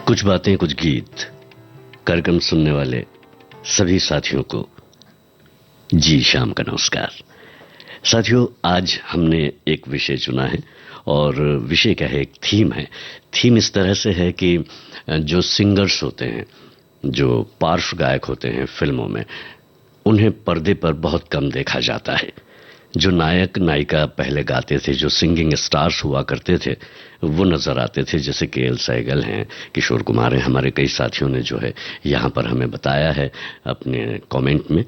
कुछ बातें कुछ गीत कार्यक्रम सुनने वाले सभी साथियों को जी शाम का नमस्कार। साथियों, आज हमने एक विषय चुना है और विषय क्या है, एक थीम है। थीम इस तरह से है कि जो सिंगर्स होते हैं, जो पार्श्व गायक होते हैं फिल्मों में, उन्हें पर्दे पर बहुत कम देखा जाता है। जो नायक नायिका पहले गाते थे, जो सिंगिंग स्टार्स हुआ करते थे, वो नजर आते थे, जैसे के.एल. सहगल हैं, किशोर कुमार हैं। हमारे कई साथियों ने जो है यहाँ पर हमें बताया है अपने कमेंट में।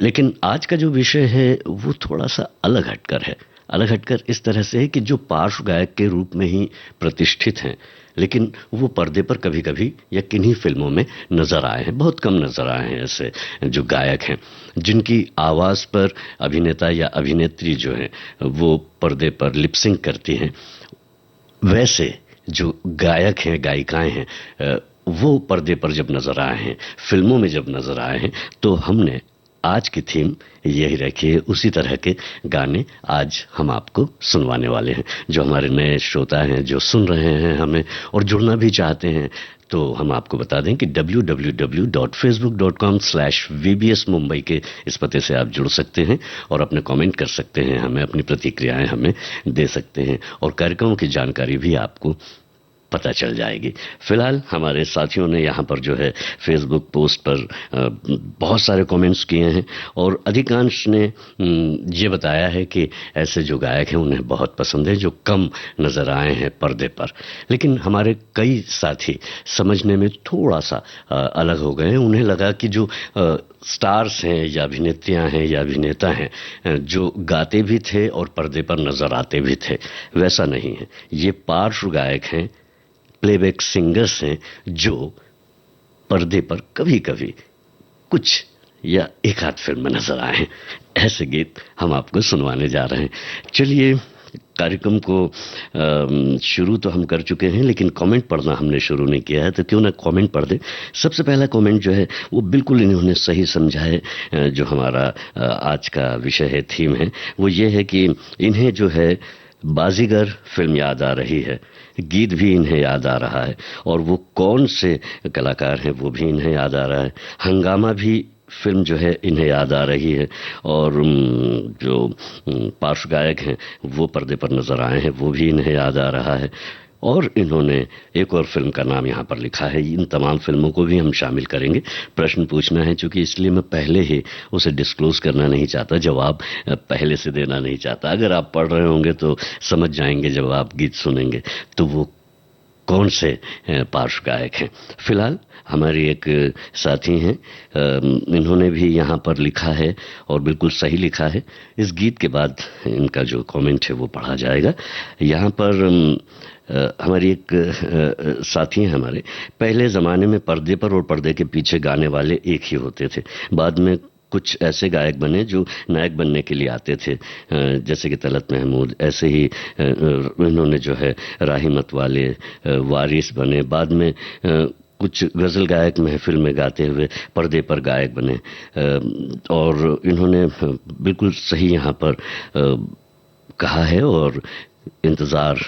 लेकिन आज का जो विषय है वो थोड़ा सा अलग हटकर है। अलग हटकर इस तरह से है कि जो पार्श्व गायक के रूप में ही प्रतिष्ठित हैं, लेकिन वो पर्दे पर कभी कभी या किन्हीं फिल्मों में नजर आए हैं। बहुत कम नजर आए हैं ऐसे जो गायक हैं जिनकी आवाज पर अभिनेता या अभिनेत्री जो है वो पर्दे पर लिपसिंग करती हैं। वैसे जो गायक हैं, गायिकाएं हैं, वो पर्दे पर जब नजर आए हैं, फिल्मों में जब नजर आए हैं, तो हमने आज की थीम यही रखी है। उसी तरह के गाने आज हम आपको सुनवाने वाले हैं। जो हमारे नए श्रोता हैं, जो सुन रहे हैं हमें और जुड़ना भी चाहते हैं, तो हम आपको बता दें कि www.facebook.com/vbs मुंबई के इस पते से आप जुड़ सकते हैं और अपने कमेंट कर सकते हैं, हमें अपनी प्रतिक्रियाएं हमें दे सकते हैं और कार्यक्रमों की जानकारी भी आपको पता चल जाएगी। फिलहाल हमारे साथियों ने यहाँ पर जो है फेसबुक पोस्ट पर बहुत सारे कमेंट्स किए हैं और अधिकांश ने ये बताया है कि ऐसे जो गायक हैं उन्हें बहुत पसंद है जो कम नजर आए हैं पर्दे पर। लेकिन हमारे कई साथी समझने में थोड़ा सा अलग हो गए हैं। उन्हें लगा कि जो स्टार्स हैं या अभिनेत्रियां हैं या अभिनेता हैं जो गाते भी थे और पर्दे पर नजर आते भी थे, वैसा नहीं है। ये पार्श्व गायक हैं, प्लेबैक सिंगर्स हैं जो पर्दे पर कभी कभी कुछ या एक आध फिल्म में नजर आए हैं। ऐसे गीत हम आपको सुनवाने जा रहे हैं। चलिए, कार्यक्रम को शुरू तो हम कर चुके हैं, लेकिन कमेंट पढ़ना हमने शुरू नहीं किया है, तो क्यों ना कमेंट पढ़ दें। सबसे पहला कमेंट जो है वो बिल्कुल इन्होंने सही समझा है। जो हमारा आज का विषय है, थीम है, वो ये है कि इन्हें जो है बाजीगर फिल्म याद आ रही है, गीत भी इन्हें याद आ रहा है और वो कौन से कलाकार हैं वो भी इन्हें याद आ रहा है। हंगामा भी फिल्म जो है इन्हें याद आ रही है और जो पार्श्व गायक हैं वो पर्दे पर नजर आए हैं, वो भी इन्हें याद आ रहा है। और इन्होंने एक और फिल्म का नाम यहाँ पर लिखा है। इन तमाम फिल्मों को भी हम शामिल करेंगे। प्रश्न पूछना है चूंकि, इसलिए मैं पहले ही उसे डिस्क्लोज करना नहीं चाहता, जवाब पहले से देना नहीं चाहता। अगर आप पढ़ रहे होंगे तो समझ जाएंगे जब आप गीत सुनेंगे तो वो कौन से पार्श्व गायक हैं। फिलहाल हमारी एक साथी हैं, इन्होंने भी यहाँ पर लिखा है और बिल्कुल सही लिखा है। इस गीत के बाद इनका जो कमेंट है वो पढ़ा जाएगा। यहाँ पर हमारी एक साथी हैं हमारे, पहले ज़माने में पर्दे पर और पर्दे के पीछे गाने वाले एक ही होते थे। बाद में कुछ ऐसे गायक बने जो नायक बनने के लिए आते थे, जैसे कि तलत महमूद। ऐसे ही इन्होंने जो है राही मतवाले, वारिस बने। बाद में कुछ गज़ल गायक महफिल में गाते हुए पर्दे पर गायक बने और इन्होंने बिल्कुल सही यहाँ पर कहा है और इंतज़ार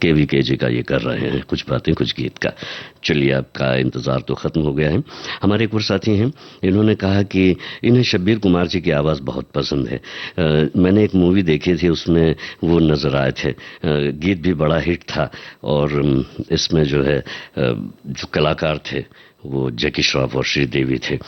के जी का ये कर रहे हैं, कुछ बातें कुछ गीत का। चलिए, आपका इंतजार तो खत्म हो गया है। हमारे एक और साथी हैं, इन्होंने कहा कि इन्हें शब्बीर कुमार जी की आवाज़ बहुत पसंद है। मैंने एक मूवी देखी थी, उसमें वो नजर आए थे। गीत भी बड़ा हिट था और इसमें जो है जो कलाकार थे वो जैकी श्रॉफ और श्रीदेवी थे।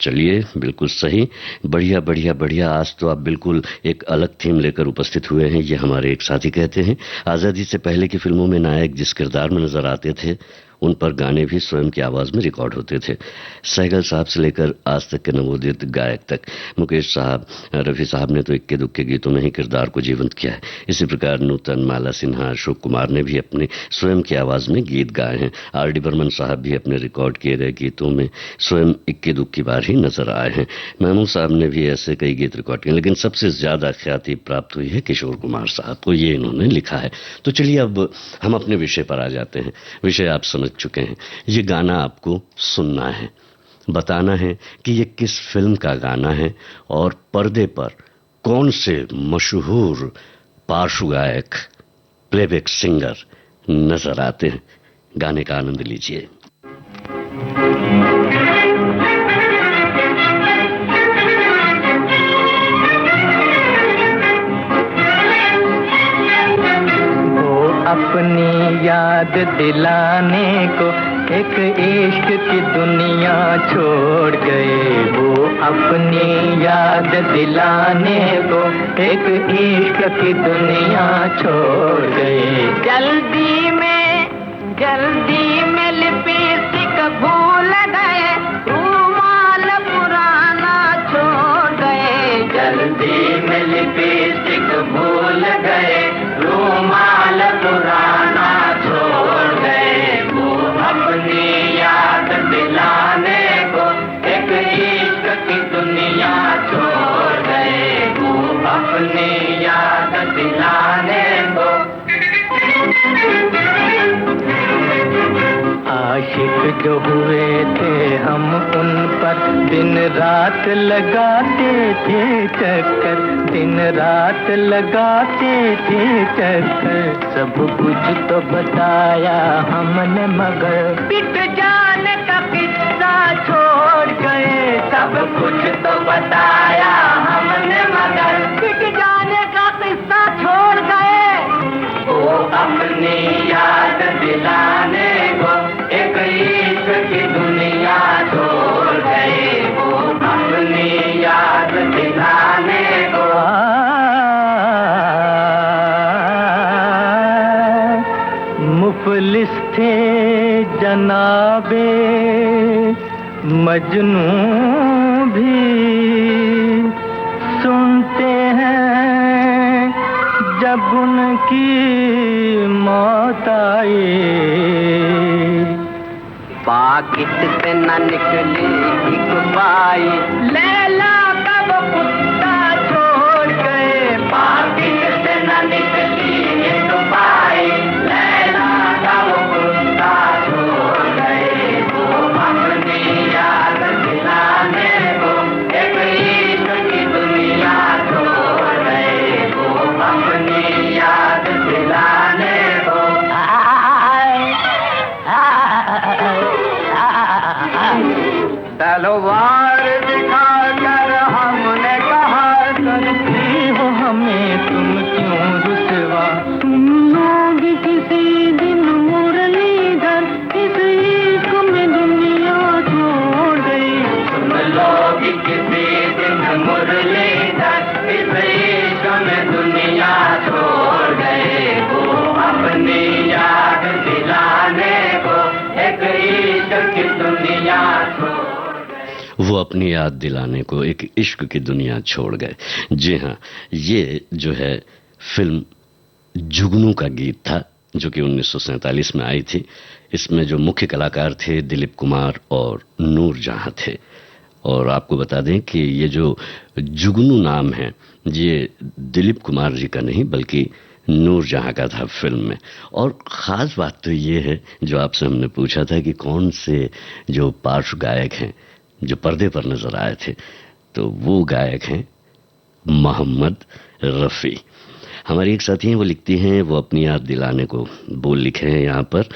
चलिए, बिल्कुल सही, बढ़िया बढ़िया बढ़िया। आज तो आप बिल्कुल एक अलग थीम लेकर उपस्थित हुए हैं। ये हमारे एक साथी कहते हैं, आज़ादी से पहले की फिल्मों में नायक जिस किरदार में नजर आते थे उन पर गाने भी स्वयं की आवाज में रिकॉर्ड होते थे। सहगल साहब से लेकर आज तक के नवोदित गायक तक, मुकेश साहब, रफी साहब ने तो इक्के दुक्के गीतों में ही किरदार को जीवंत किया है। इसी प्रकार नूतन, माला सिन्हा, अशोक कुमार ने भी अपने स्वयं की आवाज में गीत गाए हैं। R.D. बर्मन साहब भी अपने रिकॉर्ड किए गए गीतों में स्वयं इक्के दुक्की बार ही नजर आए हैं। महमूद साहब ने भी ऐसे कई गीत रिकॉर्ड किए, लेकिन सबसे ज्यादा ख्याति प्राप्त हुई है किशोर कुमार साहब को, ये इन्होंने लिखा है। तो चलिए, अब हम अपने विषय पर आ जाते हैं। विषय आप समझ चुके हैं। ये गाना आपको सुनना है, बताना है कि ये किस फिल्म का गाना है और पर्दे पर कौन से मशहूर पार्श्व गायक, प्लेबैक सिंगर नजर आते हैं। गाने का आनंद लीजिए। अपनी याद दिलाने को एक इश्क की दुनिया छोड़ गए, वो अपनी याद दिलाने को एक इश्क की दुनिया छोड़ गए। जल्दी में लिपस्टिक भूल गए, रुमाल पुराना छोड़ गए। जल्दी में लिपस्टिक भूल गए, रुमाल पुराना छोड़ गए। वो अपनी याद दिलाने को एक इश्क की दुनिया छोड़ गए, वो अपनी याद दिलाने को। आशिक जो हुए थे हम उन पर दिन रात लगाते थे चक्कर, दिन रात लगाते थे चक्कर। सब कुछ तो बताया हमने मगर पिट जाने का किस्सा छोड़ गए। सब कुछ तो बताया हमने मगर पिट जाने का किस्सा छोड़ गए। वो अपनी याद दिलाने को एक इश्क की दुनिया छोड़ गए, वो अपनी याद दिलाने को। मुफलिस थे जनाबे मजनू भी, सुनते हैं जब उनकी मौत आई। पाकिट से न निकली एक पाई, लैला का वो कुत्ता छोड़ गए। पाकिट से न निकली एक पाई, लैला का वो कुत्ता छोड़ गए। वो अपनी याद दिलाने को एक इश्क की दुनिया छोड़ गए, वो अपनी याद दिलाने को। तलवार दिखाकर हमने कहा, करती हो हमें तुम क्यों रुसवा। तुम लोग किसी दिन मुरलीधर इस इश्क में दुनिया छोड़ गई। तुम लोग किसी दिन मुरलीधर इस इश्क में दुनिया छोड़ गए, वो अपनी याद दिलाने को एक इश्क की दुनिया छोड़। वो अपनी याद दिलाने को एक इश्क की दुनिया छोड़ गए। जी हाँ, ये जो है फिल्म जुगनू का गीत था, जो कि 1947 में आई थी। इसमें जो मुख्य कलाकार थे दिलीप कुमार और नूरजहां थे। और आपको बता दें कि ये जो जुगनू नाम है, ये दिलीप कुमार जी का नहीं बल्कि नूरजहां का था फिल्म में। और ख़ास बात तो ये है, जो आपसे हमने पूछा था कि कौन से जो पार्श्व गायक हैं जो पर्दे पर नजर आए थे, तो वो गायक हैं मोहम्मद रफ़ी। हमारी एक साथी हैं, वो लिखती हैं, वो अपनी याद दिलाने को बोल लिखे हैं यहाँ पर।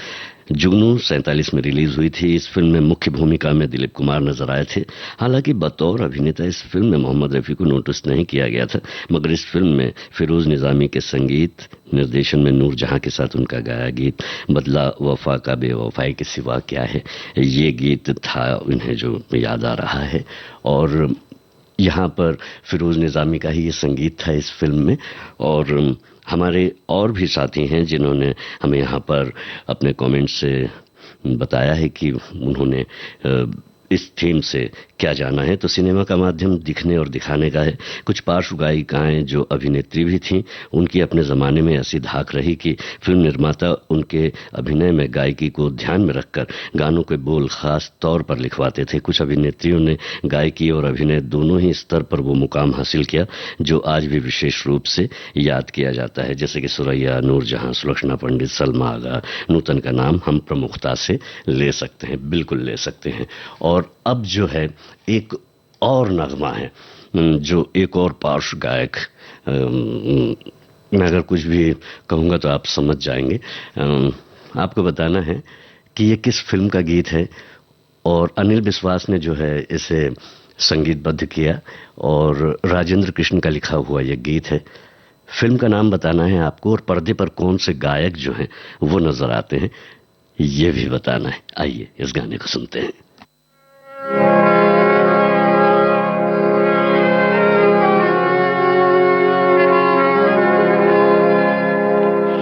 जुगनू 47 में रिलीज हुई थी। इस फिल्म में मुख्य भूमिका में दिलीप कुमार नजर आए थे। हालांकि बतौर अभिनेता इस फिल्म में मोहम्मद रफ़ी को नोटिस नहीं किया गया था, मगर इस फिल्म में फिरोज निजामी के संगीत निर्देशन में नूरजहां के साथ उनका गाया गीत बदला वफा का बेवफाई के सिवा क्या है, ये गीत था उन्हें जो याद आ रहा है। और यहाँ पर फिरोज निजामी का ही ये संगीत था इस फिल्म में। और हमारे और भी साथी हैं जिन्होंने हमें यहाँ पर अपने कमेंट से बताया है कि उन्होंने इस थीम से क्या जाना है। तो सिनेमा का माध्यम दिखने और दिखाने का है। कुछ पार्श्व गायिकाएं जो अभिनेत्री भी थीं, उनकी अपने ज़माने में ऐसी धाक रही कि फिल्म निर्माता उनके अभिनय में गायकी को ध्यान में रखकर गानों के बोल खास तौर पर लिखवाते थे। कुछ अभिनेत्रियों ने गायकी और अभिनय दोनों ही स्तर पर वो मुकाम हासिल किया जो आज भी विशेष रूप से याद किया जाता है, जैसे कि सुरैया, नूरजहां, सुलक्षणा पंडित, सलमा आगा, नूतन का नाम हम प्रमुखता से ले सकते हैं, बिल्कुल ले सकते हैं। और अब जो है एक और नगमा है, जो एक और पार्श्व गायक, मैं अगर कुछ भी कहूँगा तो आप समझ जाएंगे। आपको बताना है कि ये किस फिल्म का गीत है, और अनिल विश्वास ने जो है इसे संगीतबद्ध किया और राजेंद्र कृष्ण का लिखा हुआ यह गीत है। फिल्म का नाम बताना है आपको और पर्दे पर कौन से गायक जो हैं वो नजर आते हैं ये भी बताना है। आइए इस गाने को सुनते हैं।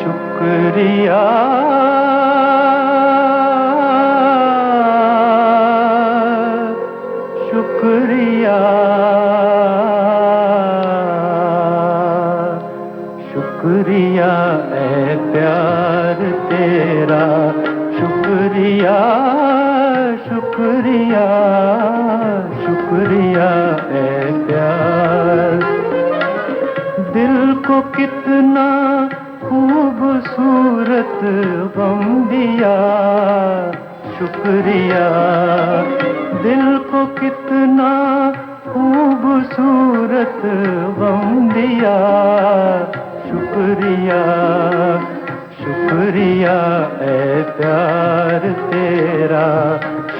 शुक्रिया शुक्रिया शुक्रिया ऐ प्यार तेरा, शुक्रिया शुक्रिया शुक्रिया ऐ प्यार। दिल को कितना खूबसूरत गम दिया, शुक्रिया। दिल को कितना खूबसूरत गम दिया, शुक्रिया शुक्रिया ऐ प्यार तेरा,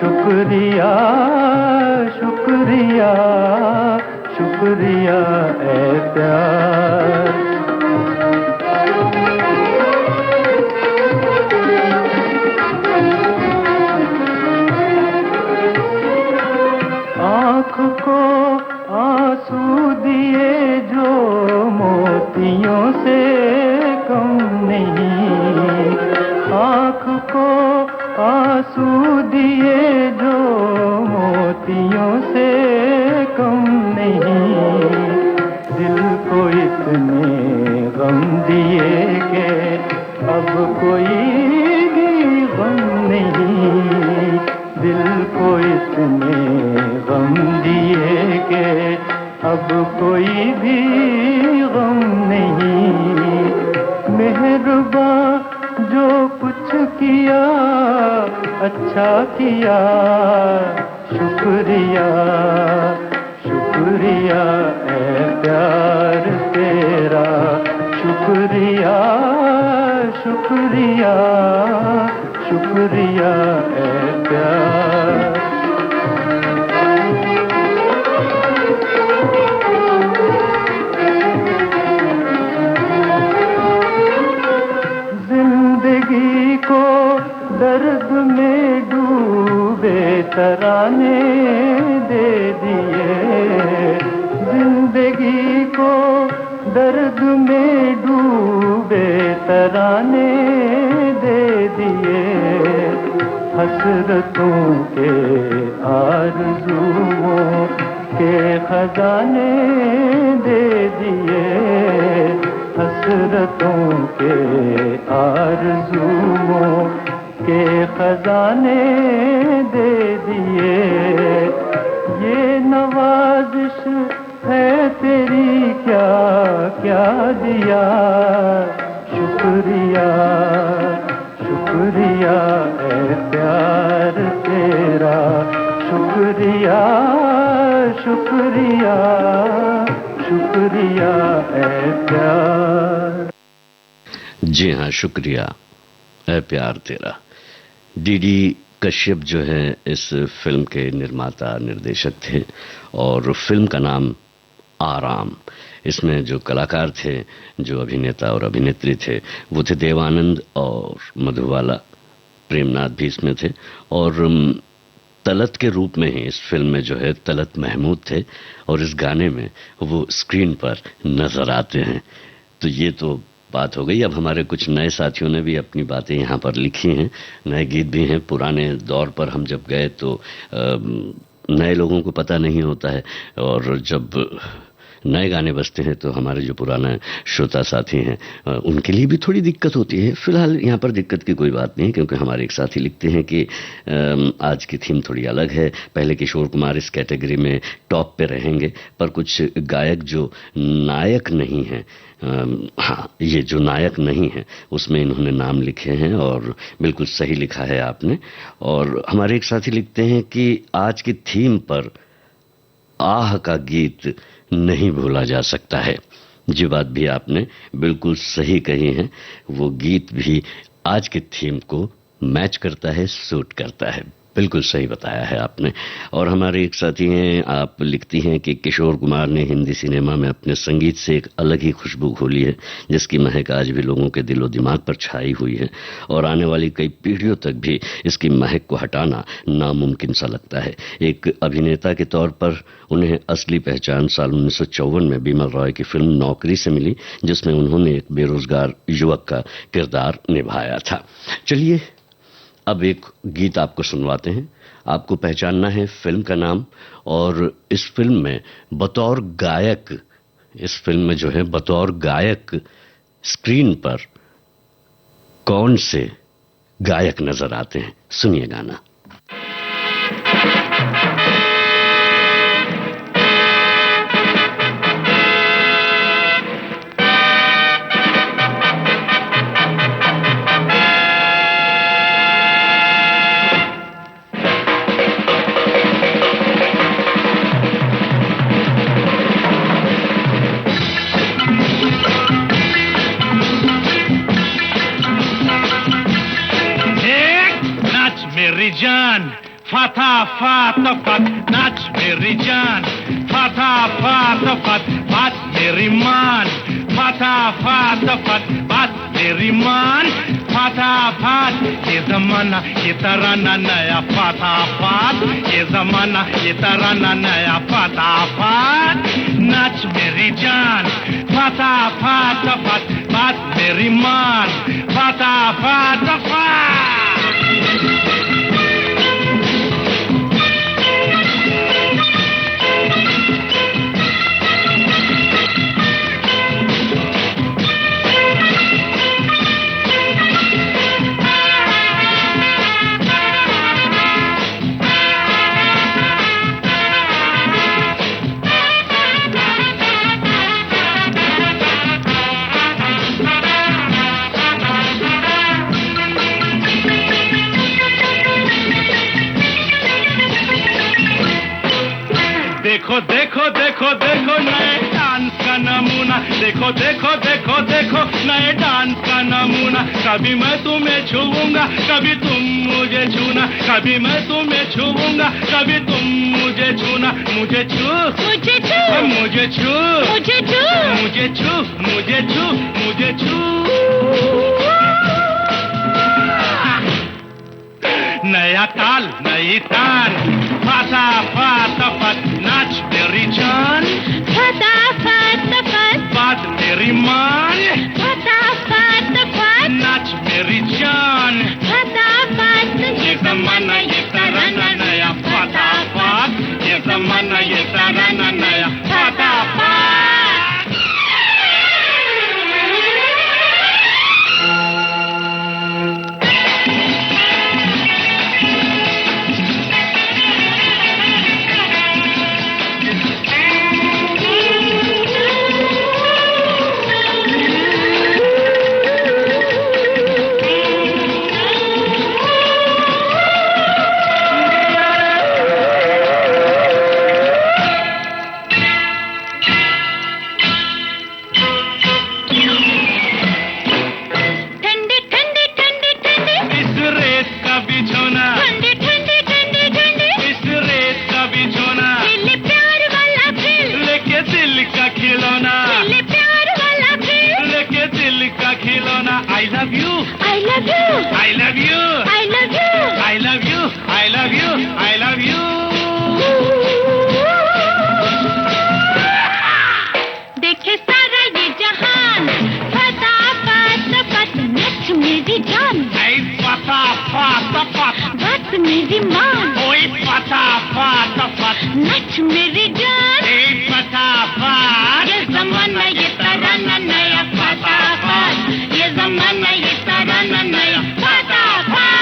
शुक्रिया शुक्रिया शुक्रिया ऐ प्यार। आँख को आंसू दिए जो मोतियों से कम नहीं, आँख को आंसू दिए जो मोतियों से कम नहीं। दिल को इतने गम दिए कि अब कोई भी गम नहीं, दिल को इतने गम दिए कि अब कोई भी गम नहीं। मेहरबान जो कुछ किया अच्छा किया, शुक्रिया शुक्रिया ऐ प्यार तेरा, शुक्रिया शुक्रिया शुक्रिया ऐ प्यार। जिंदगी को दर्द में डूबे तराने दे दिए, जिंदगी को दर्द में डूबे तराने दे दिए। हसरतों के आरज़ुओं के खजाने दे दिए, हसरतों के आरज़ुओं के खजाने दे दिए। ये नवाज़िश है तेरी क्या क्या दिया, शुक्रिया शुक्रिया ऐ प्यार तेरा, शुक्रिया शुक्रिया शुक्रिया ऐ प्यार। जी हाँ, शुक्रिया ऐ प्यार तेरा। डीडी कश्यप जो है इस फिल्म के निर्माता निर्देशक थे और फिल्म का नाम आराम। इसमें जो कलाकार थे, जो अभिनेता और अभिनेत्री थे, वो थे देवानंद और मधुबाला, प्रेमनाथ भी इसमें थे और तलत के रूप में ही इस फिल्म में जो है तलत महमूद थे और इस गाने में वो स्क्रीन पर नजर आते हैं। तो ये तो बात हो गई। अब हमारे कुछ नए साथियों ने भी अपनी बातें यहाँ पर लिखी हैं, नए गीत भी हैं। पुराने दौर पर हम जब गए तो नए लोगों को पता नहीं होता है और जब नए गाने बजते हैं तो हमारे जो पुराने श्रोता साथी हैं उनके लिए भी थोड़ी दिक्कत होती है। फिलहाल यहाँ पर दिक्कत की कोई बात नहीं, क्योंकि हमारे एक साथी लिखते हैं कि आज की थीम थोड़ी अलग है। पहले किशोर कुमार इस कैटेगरी में टॉप पे रहेंगे, पर कुछ गायक जो नायक नहीं हैं, हाँ, ये जो नायक नहीं है उसमें इन्होंने नाम लिखे हैं और बिल्कुल सही लिखा है आपने। और हमारे एक साथी लिखते हैं कि आज की थीम पर आह का गीत नहीं भूला जा सकता है। ये बात भी आपने बिल्कुल सही कही है, वो गीत भी आज की थीम को मैच करता है, सूट करता है। बिल्कुल सही बताया है आपने। और हमारे एक साथी हैं, आप लिखती हैं कि किशोर कुमार ने हिंदी सिनेमा में अपने संगीत से एक अलग ही खुशबू घोली है, जिसकी महक आज भी लोगों के दिलो दिमाग पर छाई हुई है और आने वाली कई पीढ़ियों तक भी इसकी महक को हटाना नामुमकिन सा लगता है। एक अभिनेता के तौर पर उन्हें असली पहचान साल 1954 में बिमल रॉय की फिल्म नौकरी से मिली, जिसमें उन्होंने एक बेरोजगार युवक का किरदार निभाया था। चलिए अब एक गीत आपको सुनवाते हैं। आपको पहचानना है फिल्म का नाम, और इस फिल्म में बतौर गायक, इस फिल्म में जो है बतौर गायक स्क्रीन पर कौन से गायक नजर आते हैं। सुनिए गाना। जान फाता फाता फत नाच मेरी जान फाता फाता फत बात मेरी मान फाता फाता फत बात मेरी मान फाता फात ये जमाना ये तराना नया फाता फात ये जमाना ये तराना नया फाता फात नाच मेरी जान फाता फाता फत बात मेरी मान फाता फाता फत। देखो देखो देखो देखो नए डांस का नमूना, देखो देखो देखो देखो नए डांस का नमूना। कभी मैं तुम्हें छूऊंगा, कभी तुम मुझे छूना, कभी मैं तुम्हें छूऊंगा, कभी तुम मुझे छूना। मुझे छू मुझे छू मुझे छू मुझे छू मुझे छू मुझे छू मुझे छू। नया ताल नई तान फाता फाता फत नाच मेरी जान फाता फाता फत बात मेरी मान फाता फाता फत नाच मेरी जान फाता फाता। ये जमाना ये तराना नया फाता फात, ये जमाना ये तराना नया फाता फात। I love you. I love you. I love you. I love you. I love you. I love you. I love you. देखे सारा ये जहान फता फता फत नच मेरी जान ऐ फता फता फत बस मेरी मान ओए फता फता फत नच मेरी जान ऐ फता फत। ये जमाना ये तराना नया फता फत, ये जमाना ये तराना नया फता फत।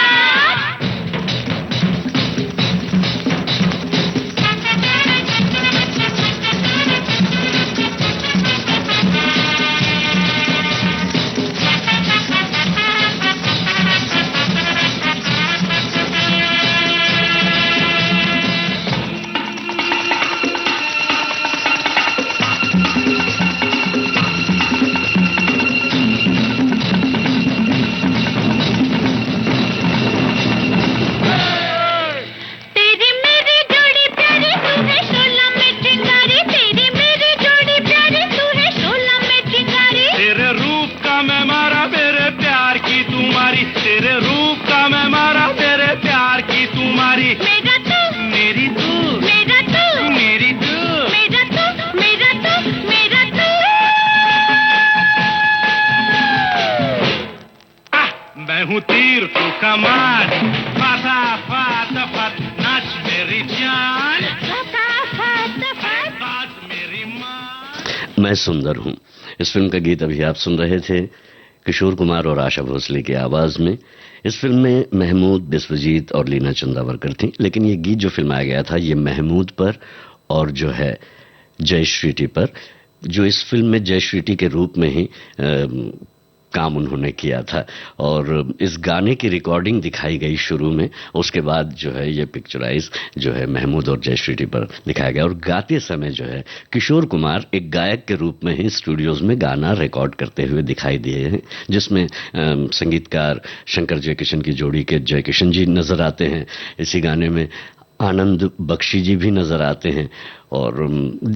कमान फाता फाता फत नाच मेरी जान बात मेरी मां। मैं सुंदर हूं, इस फिल्म का गीत अभी आप सुन रहे थे किशोर कुमार और आशा भोसले की आवाज में। इस फिल्म में महमूद, बिस्वजीत और लीना चंदावरकर थी, लेकिन ये गीत जो फिल्माया गया था ये महमूद पर और जो है जयश्री पर, जो इस फिल्म में जयश्री के रूप में ही काम उन्होंने किया था। और इस गाने की रिकॉर्डिंग दिखाई गई शुरू में, उसके बाद जो है ये पिक्चराइज जो है महमूद और जयश्री पर दिखाया गया। और गाते समय जो है किशोर कुमार एक गायक के रूप में ही स्टूडियोज में गाना रिकॉर्ड करते हुए दिखाई दिए हैं, जिसमें संगीतकार शंकर जयकिशन की जोड़ी के जयकिशन जी नजर आते हैं। इसी गाने में आनंद बख्शी जी भी नजर आते हैं। और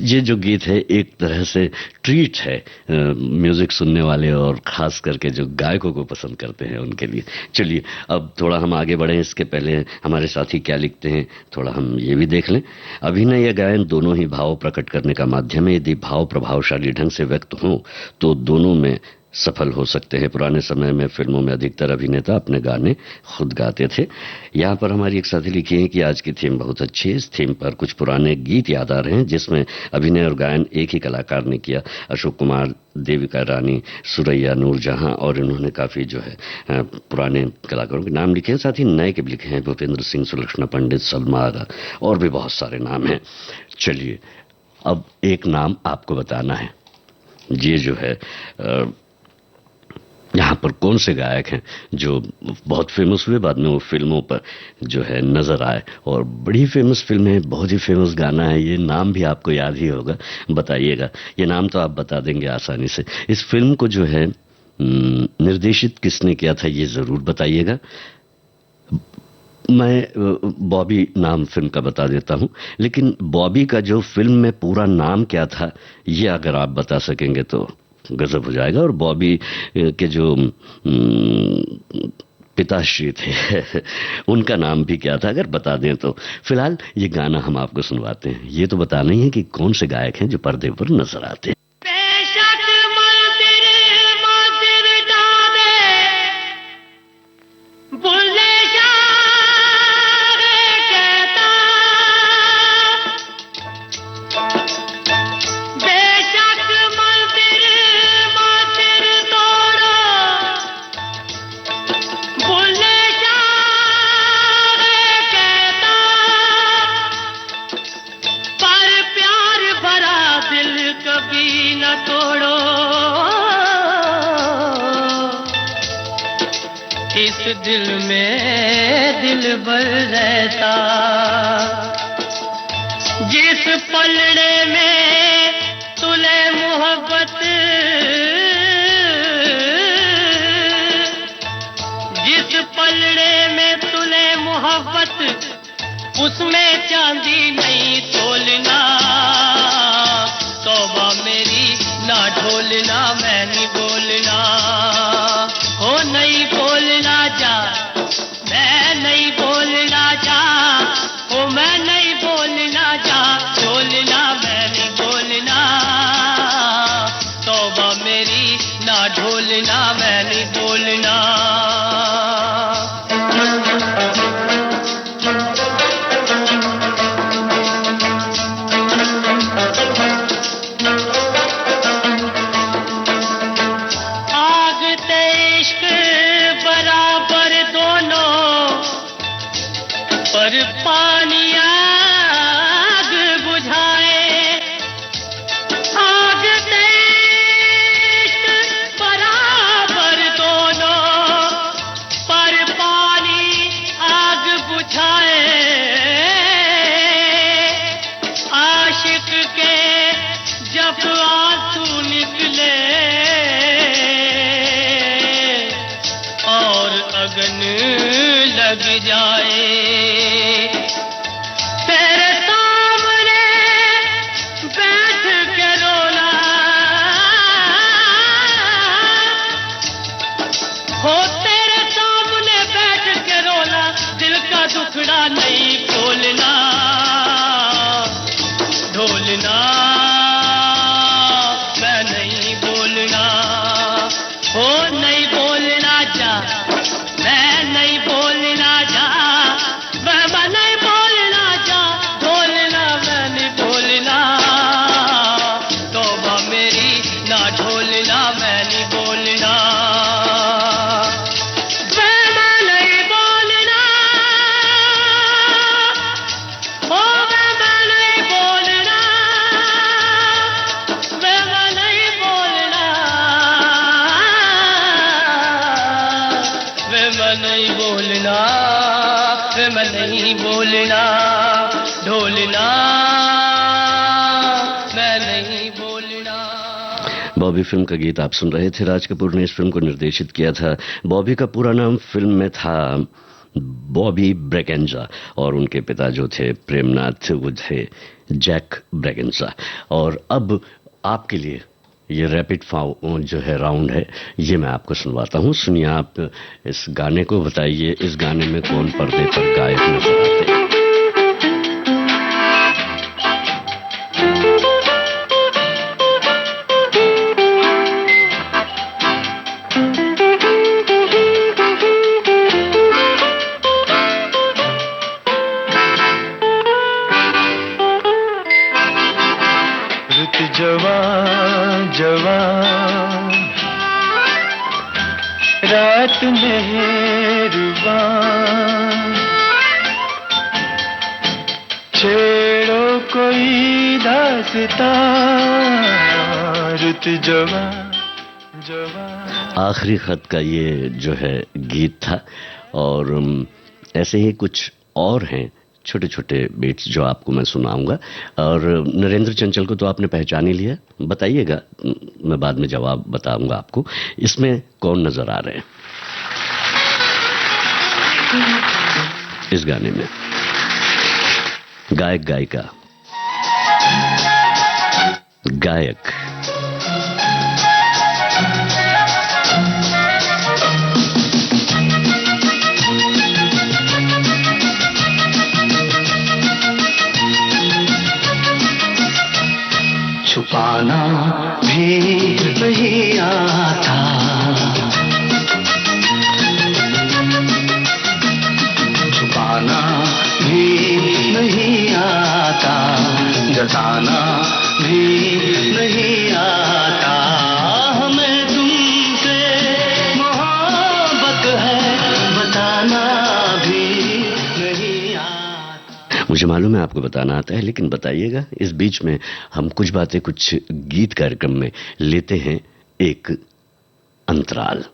ये जो गीत है एक तरह से ट्रीट है म्यूजिक सुनने वाले और खास करके जो गायकों को पसंद करते हैं उनके लिए। चलिए अब थोड़ा हम आगे बढ़ें, इसके पहले हमारे साथी क्या लिखते हैं थोड़ा हम ये भी देख लें। अभिनय या गायन दोनों ही भाव प्रकट करने का माध्यम है। यदि भाव प्रभावशाली ढंग से व्यक्त हो तो दोनों में सफल हो सकते हैं। पुराने समय में फिल्मों में अधिकतर अभिनेता अपने गाने खुद गाते थे। यहाँ पर हमारी एक साथी लिखी है कि आज की थीम बहुत अच्छी है। इस थीम पर कुछ पुराने गीत याद आ रहे हैं जिसमें अभिनय और गायन एक ही कलाकार ने किया। अशोक कुमार, देविका रानी, सुरैया, नूरजहां, और इन्होंने काफी जो है पुराने कलाकारों के नाम लिखे हैं। साथ ही नए के भी लिखे हैं, भूपेंद्र सिंह, सुलक्षणा पंडित, सलमा आगा और भी बहुत सारे नाम हैं। चलिए अब एक नाम आपको बताना है, ये जो है यहाँ पर कौन से गायक हैं जो बहुत फेमस हुए, बाद में वो फिल्मों पर जो है नजर आए। और बड़ी फेमस फिल्म है, बहुत ही फेमस गाना है, ये नाम भी आपको याद ही होगा, बताइएगा। ये नाम तो आप बता देंगे आसानी से। इस फिल्म को जो है निर्देशित किसने किया था ये जरूर बताइएगा। मैं बॉबी नाम फिल्म का बता देता हूं, लेकिन बॉबी का जो फिल्म में पूरा नाम क्या था ये अगर आप बता सकेंगे तो गजब हो जाएगा। और बॉबी के जो पिताश्री थे उनका नाम भी क्या था अगर बता दें तो। फिलहाल ये गाना हम आपको सुनवाते हैं। ये तो बताना ही है कि कौन से गायक हैं जो पर्दे पर नजर आते हैं। दिल में दिल भर रहता, जिस पलड़े में तुले मोहब्बत, जिस पलड़े में तुले मोहब्बत, उसमें चांदी नहीं तोलना। तौबा मेरी ना ढोलना, मैं नहीं बोलना, हो नहीं बोलना जा, मैं नहीं बोलना जा, हो मैं नहीं बोलना जा, ढोलना मैं नहीं बोलना। तौबा मेरी ना ढोलना, मैं नहीं बोलना। पर पानी आग बुझाए, आग तेज बराबर दोनों, पर पानी आग बुझाए। आशिक के जब आंसू निकले और अगन लग जाए, दुखड़ा नहीं खोलना, ढोलना मैं नहीं बोलना, हो नहीं बोलना जा, मैं नहीं बोलना। मैं नहीं बोलना, ढोलना मैं नहीं बोलना। बॉबी फिल्म का गीत आप सुन रहे थे। राज कपूर ने इस फिल्म को निर्देशित किया था। बॉबी का पूरा नाम फिल्म में था बॉबी ब्रेगेंजा, और उनके पिता जो थे प्रेमनाथ, वो थे जैक ब्रेगेंजा। और अब आपके लिए ये रैपिड जो है राउंड है, ये मैं आपको सुनवाता हूँ। सुनिए आप इस गाने को, बताइए इस गाने में कौन पर्दे पर गायक नजर आते हैं। जवान जवान रात मेहरबान, छेड़ो कोई दास्तां, रुत जवान जवान। आखिरी खत का ये जो है गीत था, और ऐसे ही कुछ और हैं छोटे छोटे बीट्स जो आपको मैं सुनाऊंगा। और नरेंद्र चंचल को तो आपने पहचान ही लिया, बताइएगा, मैं बाद में जवाब बताऊंगा आपको। इसमें कौन नजर आ रहे हैं इस गाने में? गायक गायिका। गायक छुपाना भी नहीं आता, छुपाना भी नहीं आता, जताना भी नहीं आता, हमें तुमसे मोहब्बत है बताना भी नहीं आता। मुझे मालूम है आपको बताना आता है, लेकिन बताइएगा। इस बीच में हम कुछ बातें कुछ गीत कार्यक्रम में लेते हैं एक अंतराल।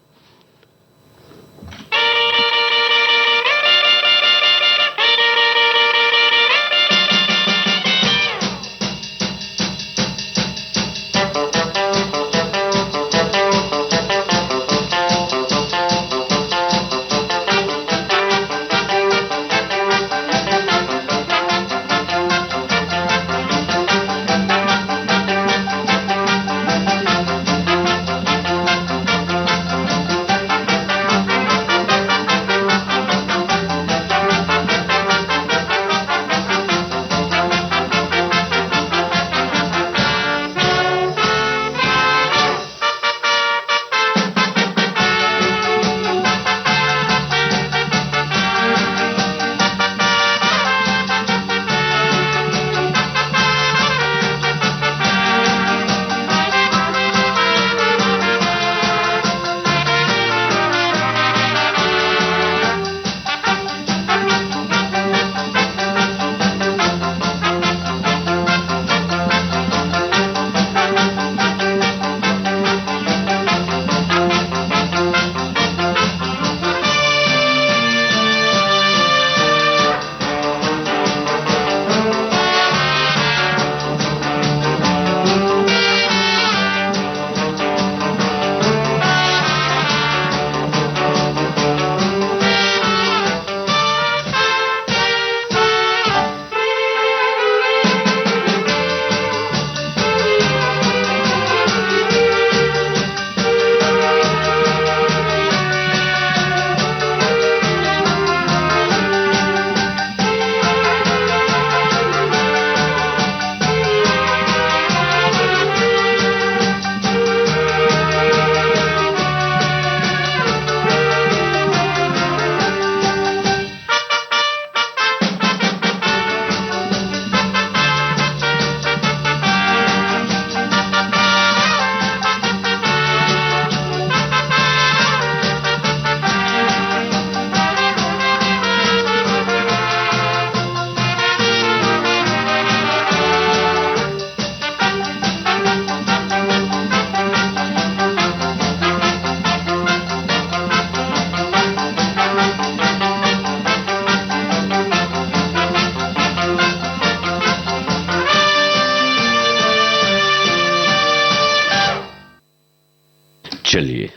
चलिए,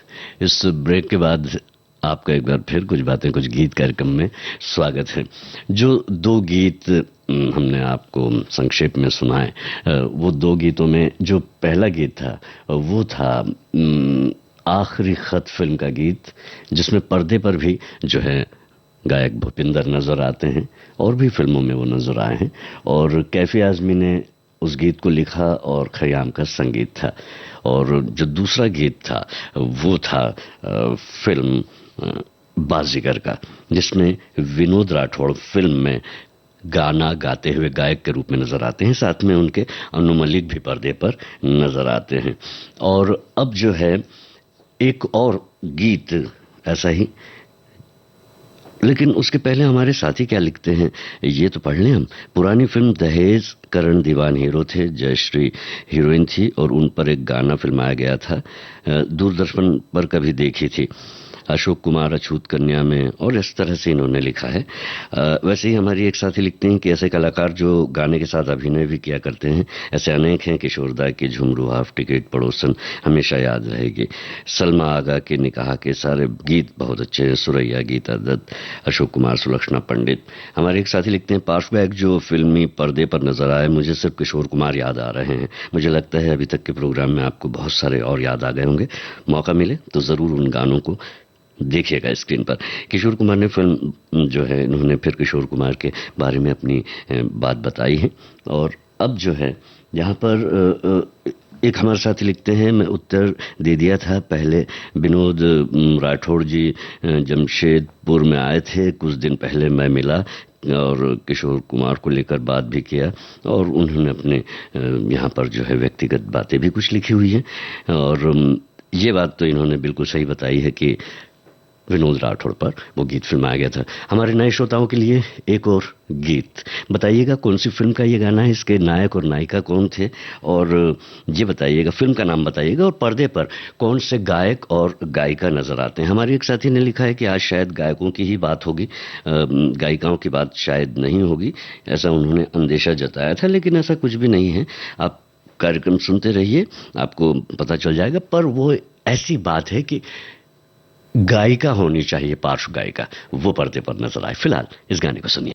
इस ब्रेक के बाद आपका एक बार फिर कुछ बातें कुछ गीत कार्यक्रम में स्वागत है। जो दो गीत हमने आपको संक्षेप में सुनाए, वो दो गीतों में जो पहला गीत था वो था आखिरी खत फिल्म का गीत, जिसमें पर्दे पर भी जो है गायक भूपिंदर नजर आते हैं और भी फिल्मों में वो नजर आए हैं, और कैफी आजमी ने उस गीत को लिखा और खयाम का संगीत था। और जो दूसरा गीत था वो था फिल्म बाजीगर का, जिसमें विनोद राठौड़ फिल्म में गाना गाते हुए गायक के रूप में नजर आते हैं, साथ में उनके अनु मलिक भी पर्दे पर नजर आते हैं। और अब जो है एक और गीत ऐसा ही, लेकिन उसके पहले हमारे साथी क्या लिखते हैं ये तो पढ़ लें हम। पुरानी फिल्म दहेज, करण दीवान हीरो थे, जयश्री हीरोइन थी और उन पर एक गाना फिल्माया गया था, दूरदर्शन पर कभी देखी थी, अशोक कुमार अछूत कन्या में, और इस तरह से इन्होंने लिखा है। वैसे ही हमारी एक साथी लिखते हैं कि ऐसे कलाकार जो गाने के साथ अभिनय भी किया करते हैं ऐसे अनेक हैं। किशोरदा के झुमरू, हाफ टिकट, पड़ोसन हमेशा याद रहेगी, सलमा आगा के निकाह के सारे गीत बहुत अच्छे हैं, सुरैया, गीता दत्त, अशोक कुमार, सुलक्षणा पंडित। हमारे एक साथी लिखते हैं पार्श्व गायक जो फिल्मी पर्दे पर नजर आए, मुझे सिर्फ किशोर कुमार याद आ रहे हैं। मुझे लगता है अभी तक के प्रोग्राम में आपको बहुत सारे और याद आ गए होंगे, मौका मिले तो जरूर उन गानों को देखिएगा स्क्रीन पर। किशोर कुमार ने फिल्म जो है, इन्होंने फिर किशोर कुमार के बारे में अपनी बात बताई है। और अब जो है यहाँ पर एक हमारे साथी लिखते हैं, मैं उत्तर दे दिया था पहले, विनोद राठौड़ जी जमशेदपुर में आए थे, कुछ दिन पहले मैं मिला और किशोर कुमार को लेकर बात भी किया, और उन्होंने अपने यहाँ पर जो है व्यक्तिगत बातें भी कुछ लिखी हुई हैं। और ये बात तो इन्होंने बिल्कुल सही बताई है कि विनोद राठौड़ पर वो गीत फिल्माया गया था। हमारे नए श्रोताओं के लिए एक और गीत, बताइएगा कौन सी फिल्म का ये गाना है, इसके नायक और नायिका कौन थे, और ये बताइएगा, फिल्म का नाम बताइएगा, और पर्दे पर कौन से गायक और गायिका नजर आते हैं। हमारे एक साथी ने लिखा है कि आज शायद गायकों की ही बात होगी, गायिकाओं की बात शायद नहीं होगी, ऐसा उन्होंने अंदेशा जताया था, लेकिन ऐसा कुछ भी नहीं है। आप कार्यक्रम सुनते रहिए, आपको पता चल जाएगा। पर वो ऐसी बात है कि गायिका होनी चाहिए, पार्श्व गायिका, वो पर्दे पर नजर आए। फिलहाल इस गाने को सुनिए।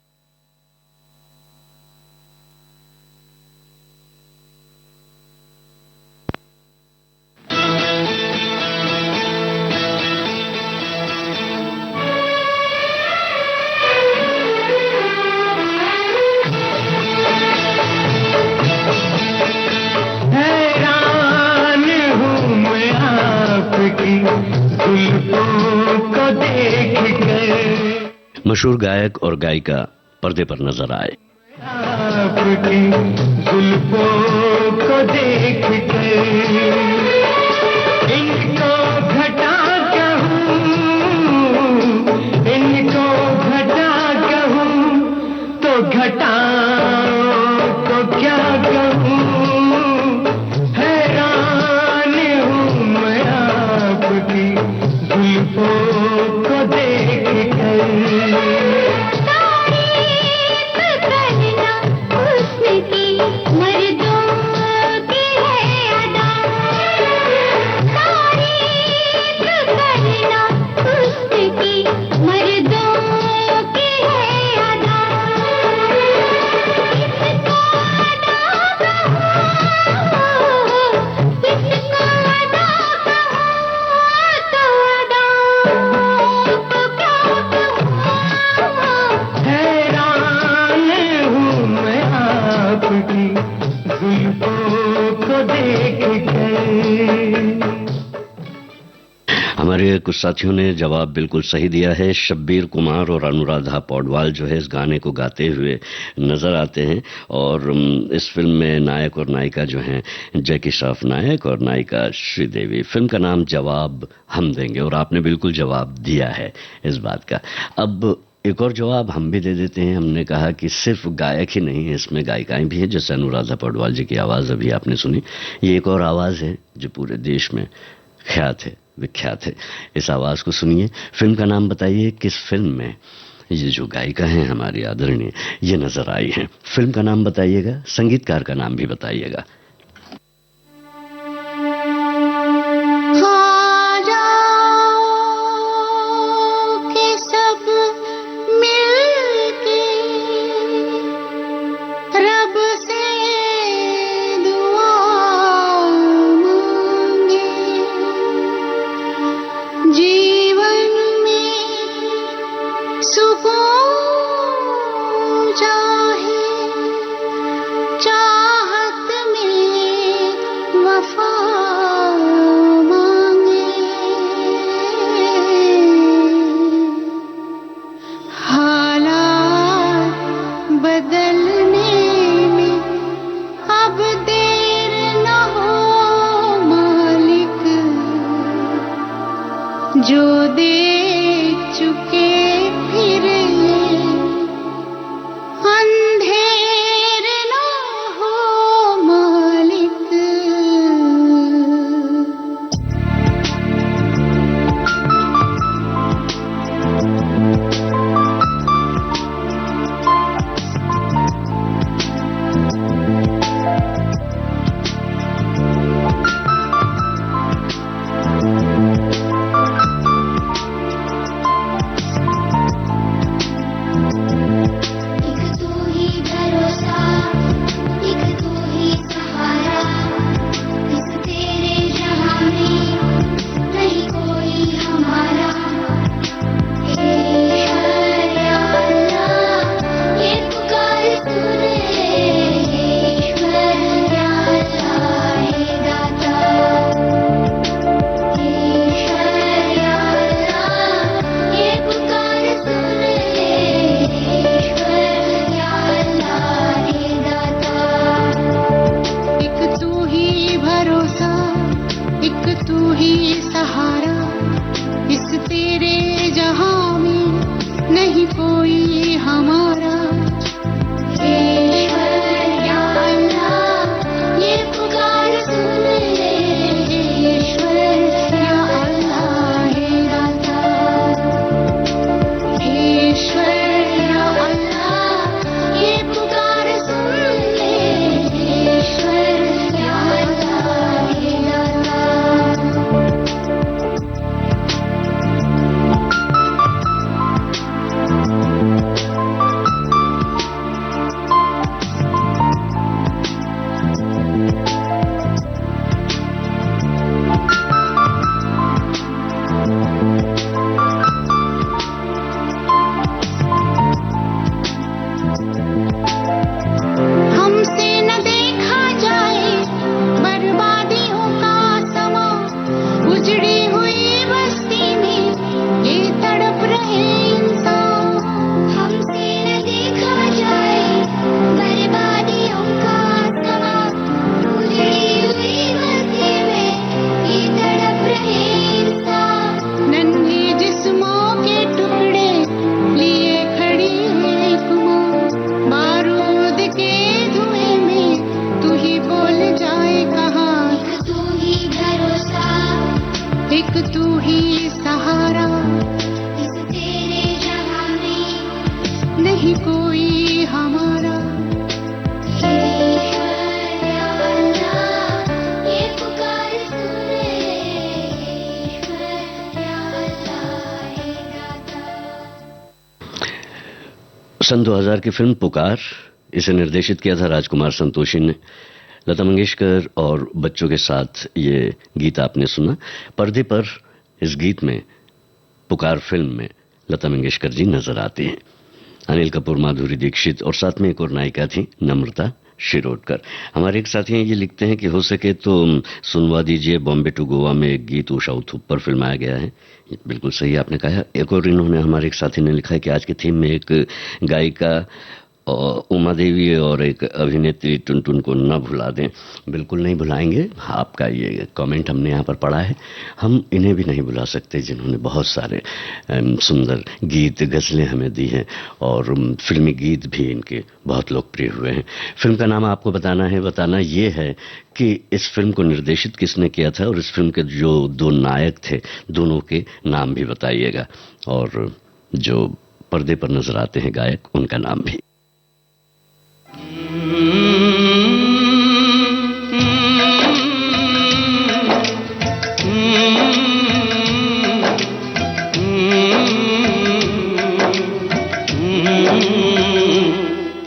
मशहूर गायक और गायिका पर्दे पर नजर आए। आपकी जुल्फों को देख कर इनको घटा कहूँ, इनको घटा कहूँ तो घटाओ तो क्या कहूँ, हैरान हूँ मैं आपकी जुल्फों को देख कर। हमारे कुछ साथियों ने जवाब बिल्कुल सही दिया है। शब्बीर कुमार और अनुराधा पौडवाल जो है इस गाने को गाते हुए नजर आते हैं, और इस फिल्म में नायक और नायिका जो हैं जैकी श्रॉफ नायक और नायिका श्रीदेवी। फिल्म का नाम जवाब हम देंगे, और आपने बिल्कुल जवाब दिया है इस बात का। अब एक और जवाब हम भी दे देते हैं। हमने कहा कि सिर्फ गायक ही नहीं है, इसमें गायिकाएं भी हैं, जैसे अनुराधा पौडवाल जी की आवाज़ अभी आपने सुनी। ये एक और आवाज़ है जो पूरे देश में ख्यात है, विख्यात है। इस आवाज़ को सुनिए। फिल्म का नाम बताइए, किस फिल्म में ये जो गायिका हैं हमारी आदरणीय ये नजर आई हैं। फिल्म का नाम बताइएगा, संगीतकार का नाम भी बताइएगा। हाँ कोई हमारा। ईश्वर या अल्लाह ये पुकार सुने, ईश्वर या अल्लाह हे दाता। सन 2000 की फिल्म पुकार, इसे निर्देशित किया था राजकुमार संतोषी ने। लता मंगेशकर और बच्चों के साथ ये गीत आपने सुना। पर्दे पर इस गीत में, पुकार फिल्म में, लता मंगेशकर जी नजर आती हैं। अनिल कपूर, माधुरी दीक्षित और साथ में एक और नायिका थी, नम्रता शिरोडकर। हमारे एक साथी हैं, ये लिखते हैं कि हो सके तो सुनवा दीजिए बॉम्बे टू गोवा में एक गीत उषा उत्थुप पर फिल्माया गया है। बिल्कुल सही आपने कहा। एक और इन्होंने, हमारे एक साथी ने लिखा है कि आज के थीम में एक गायिका उमा देवी और एक अभिनेत्री टुनटुन को न भुला दें। बिल्कुल नहीं भुलाएंगे। आपका ये कमेंट हमने यहाँ पर पढ़ा है। हम इन्हें भी नहीं भुला सकते जिन्होंने बहुत सारे सुंदर गीत, गज़लें हमें दी हैं और फिल्मी गीत भी इनके बहुत लोकप्रिय हुए हैं। फिल्म का नाम आपको बताना ये है कि इस फिल्म को निर्देशित किसने किया था और इस फिल्म के जो दो नायक थे, दोनों के नाम भी बताइएगा और जो पर्दे पर नजर आते हैं गायक, उनका नाम भी।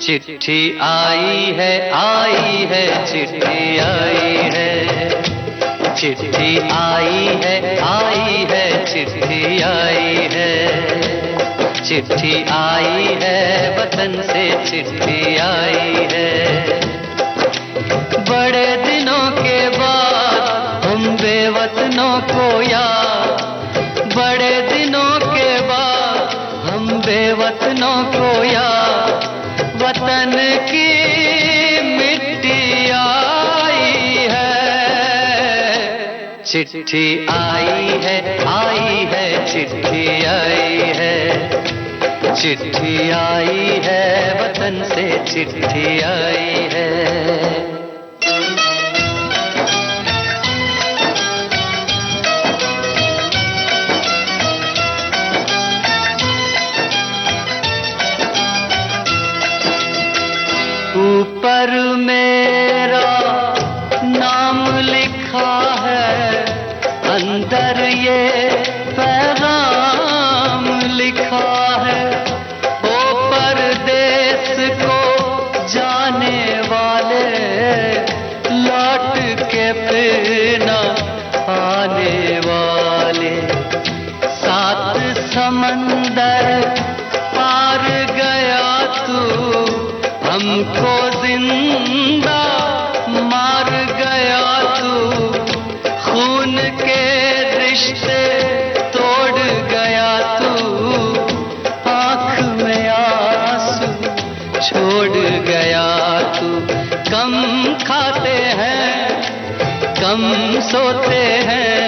चिट्ठी आई है चिट्ठी आई है, चिट्ठी आई है चिट्ठी आई है, चिट्ठी आई है वतन से चिट्ठी आई है। बड़े दिनों के बाद हम बेवतनों को याद, बड़े दिनों के बाद हम बेवतनों को याद, वतन की मिट्टी आई है। चिट्ठी आई है चिट्ठी आई है, चिट्ठी आई है वतन से चिट्ठी आई है। ऊपर मेरा नाम लिखा है, अंदर ये पैगाम लिखा है। ओ परदेस को जाने वाले, लौट के फिर न आने वाले। सात समंदर पार गया तू, हमको जिंदा मार गया तू। खून के रिश्ते तोड़ गया तू, आँख में आंसू छोड़ गया तू। कम खाते हैं, कम सोते हैं,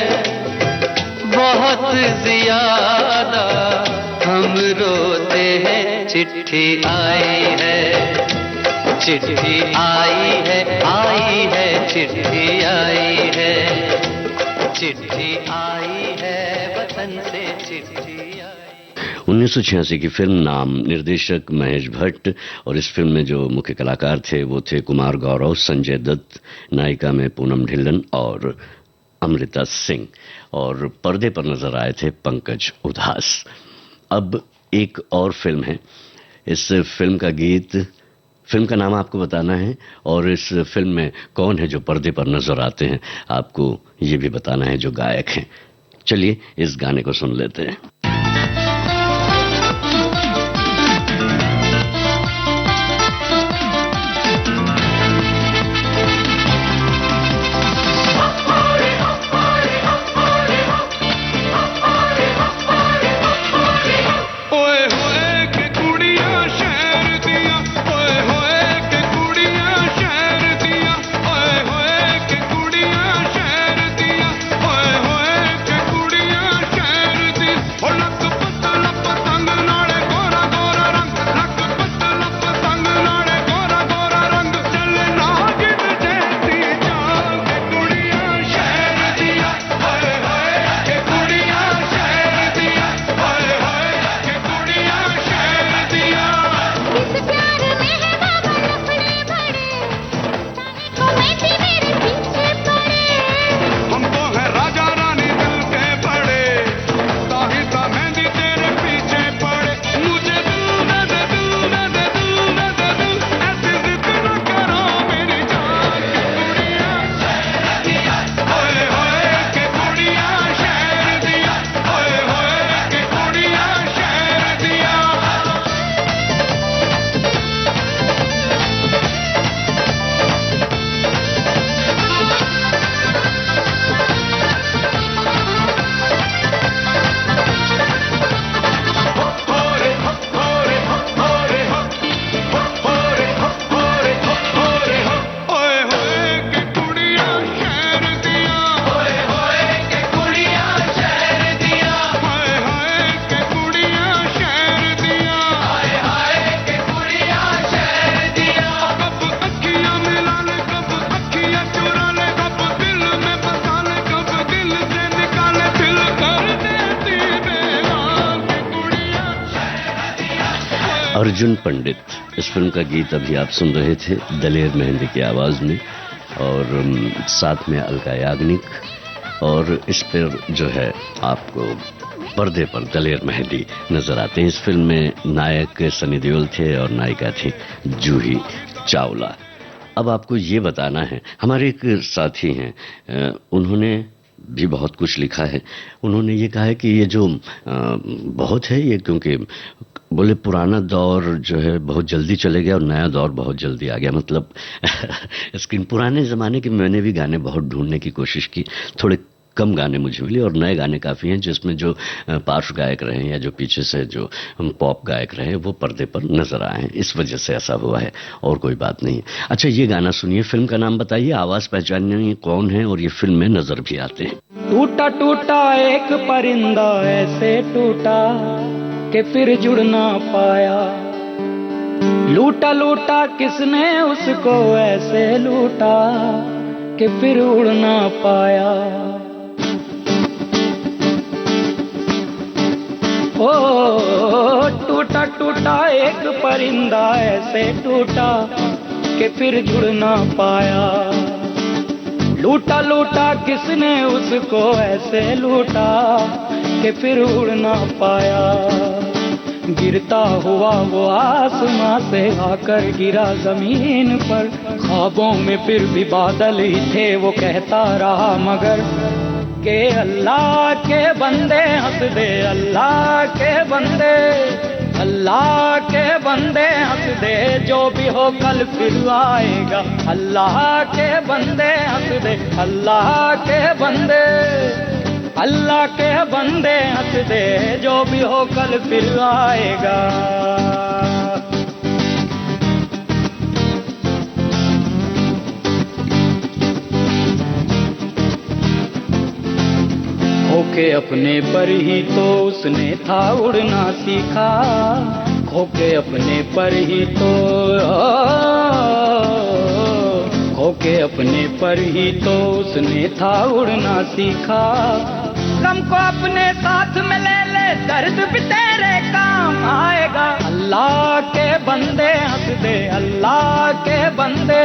बहुत ज्यादा हम रोते हैं। चिट्ठी आई है, चिट्ठी आई है चिट्ठी आई है, चिट्ठी आई है वतन से चिट्ठी आई। 1986 की फिल्म नाम, निर्देशक महेश भट्ट और इस फिल्म में जो मुख्य कलाकार थे वो थे कुमार गौरव, संजय दत्त, नायिका में पूनम ढिल्लन और अमृता सिंह, और पर्दे पर नजर आए थे पंकज उधास। अब एक और फिल्म है। इस फिल्म का गीत, फिल्म का नाम आपको बताना है और इस फिल्म में कौन है जो पर्दे पर नजर आते हैं, आपको ये भी बताना है जो गायक हैं। चलिए इस गाने को सुन लेते हैं। Oh अर्जुन पंडित, इस फिल्म का गीत अभी आप सुन रहे थे दलेर मेहंदी की आवाज़ में, और साथ में अलका याग्निक, और इस पर जो है आपको पर्दे पर दलेर मेहंदी नजर आते हैं। इस फिल्म में नायक सनी देओल थे और नायिका थी जूही चावला। अब आपको ये बताना है, हमारे एक साथी हैं, उन्होंने भी बहुत कुछ लिखा है। उन्होंने ये कहा है कि ये जो बहुत है ये, क्योंकि बोले पुराना दौर जो है बहुत जल्दी चले गया और नया दौर बहुत जल्दी आ गया। मतलब स्क्रीन पुराने ज़माने के मैंने भी गाने बहुत ढूंढने की कोशिश की, थोड़े कम गाने मुझे मिले, और नए गाने काफ़ी हैं जिसमें जो पार्श्व गायक रहे या जो पीछे से जो पॉप गायक रहे वो पर्दे पर नजर आए हैं। इस वजह से ऐसा हुआ है और कोई बात नहीं है। अच्छा, ये गाना सुनिए, फिल्म का नाम बताइए, आवाज़ पहचानिए कौन है, और ये फिल्म में नजर भी आते हैं। टूटा टूटा एक परिंदा ऐसे टूटा कि फिर जुड़ ना पाया, लूटा लूटा किसने उसको ऐसे लूटा कि फिर उड़ ना पाया। ओ टूटा टूटा एक परिंदा ऐसे टूटा कि फिर जुड़ ना पाया, लूटा लूटा किसने उसको ऐसे लूटा कि फिर उड़ ना पाया। गिरता हुआ वो आसमां से आकर गिरा जमीन पर, ख्वाबों में फिर भी बादल ही थे, वो कहता रहा मगर के अल्लाह के बंदे हंस दे, अल्लाह के बंदे, अल्लाह के बंदे हंस दे, जो भी हो कल फिर आएगा। अल्लाह के बंदे हंस दे, अल्लाह के बंदे, अल्लाह के बंदे हंस दे, जो भी हो कल फिर आएगा। होके अपने पर ही तो उसने था उड़ना सीखा, होके अपने पर ही तो, होके अपने पर ही तो उसने था उड़ना सीखा। गम को अपने साथ में ले ले, दर्द भी तेरे काम आएगा। अल्लाह के बंदे हंस दे, अल्लाह के बंदे,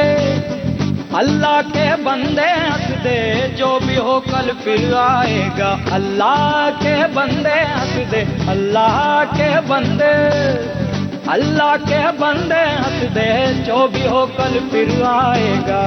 अल्लाह के बंदे हंस दे, जो भी हो कल फिर आएगा। अल्लाह के बंदे हंस दे, अल्लाह के बंदे, अल्लाह के बंदे हंस दे, जो भी हो कल फिर आएगा।